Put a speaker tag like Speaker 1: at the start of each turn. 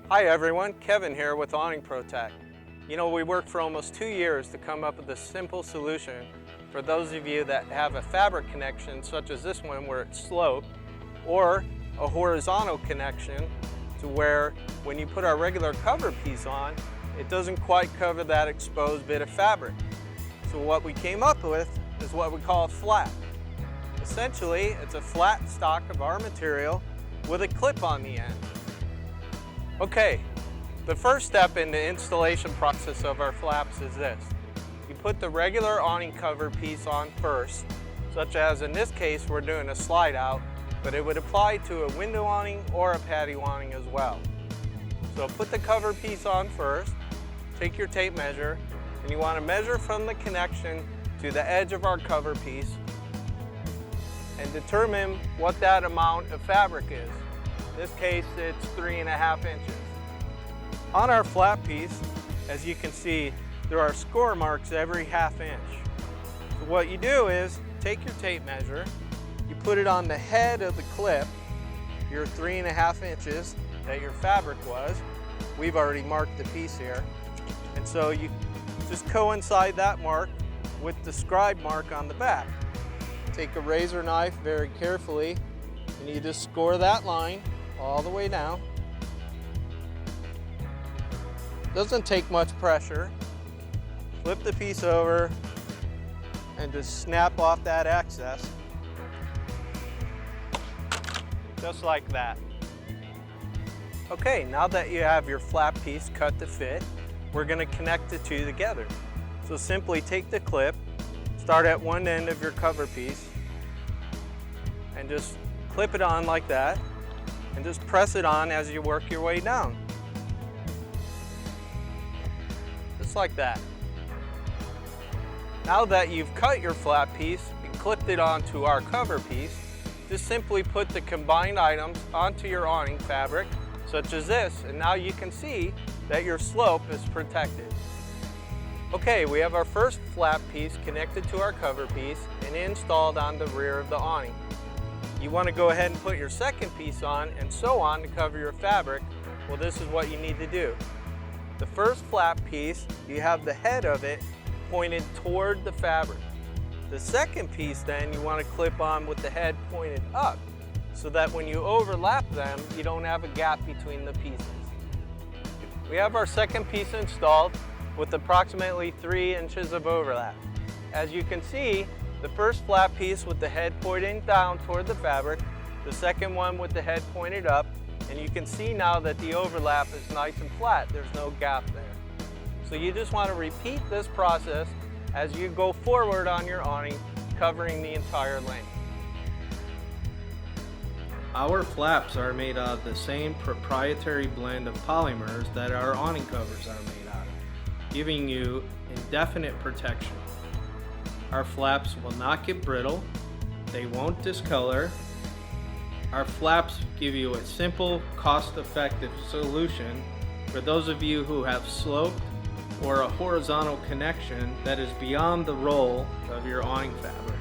Speaker 1: Hi everyone, Kevin here with Awning Protect. We worked for almost 2 years to come up with a simple solution for those of you that have a fabric connection such as this one where it's sloped, or a horizontal connection to where when you put our regular cover piece on, it doesn't quite cover that exposed bit of fabric. So what we came up with is what we call a flap. Essentially, it's a flat stock of our material with a clip on the end. Okay, the first step in the installation process of our flaps is this. You put the regular awning cover piece on first, such as in this case we're doing a slide out, but it would apply to a window awning or a patio awning as well. So put the cover piece on first, take your tape measure, and you want to measure from the connection to the edge of our cover piece and determine what that amount of fabric is. In this case, it's 3.5 inches. On our flap piece, as you can see, there are score marks every 1/2 inch. So what you do is take your tape measure, you put it on the head of the clip, your 3.5 inches that your fabric was. We've already marked the piece here. And so you just coincide that mark with the scribe mark on the back. Take a razor knife very carefully and you just score that line all the way down. Doesn't take much pressure. Flip the piece over and just snap off that excess. Just like that. Okay, now that you have your flap piece cut to fit, we're going to connect the two together. So simply take the clip, start at one end of your cover piece, and just clip it on like that, and just press it on as you work your way down. Just like that. Now that you've cut your flap piece and clipped it onto our cover piece, just simply put the combined items onto your awning fabric, such as this, and now you can see that your slope is protected. Okay, we have our first flap piece connected to our cover piece and installed on the rear of the awning. You want to go ahead and put your second piece on and sew on to cover your fabric. Well, this is what you need to do. The first flap piece, you have the head of it pointed toward the fabric. The second piece then you want to clip on with the head pointed up so that when you overlap them, you don't have a gap between the pieces. We have our second piece installed with approximately 3 inches of overlap. As you can see, the first flap piece with the head pointing down toward the fabric, the second one with the head pointed up, and you can see now that the overlap is nice and flat. There's no gap there. So you just want to repeat this process as you go forward on your awning, covering the entire length.
Speaker 2: Our flaps are made out of the same proprietary blend of polymers that our awning covers are made out of, giving you indefinite protection. Our flaps will not get brittle, they won't discolor. Our flaps give you a simple, cost-effective solution for those of you who have sloped or a horizontal connection that is beyond the roll of your awning fabric.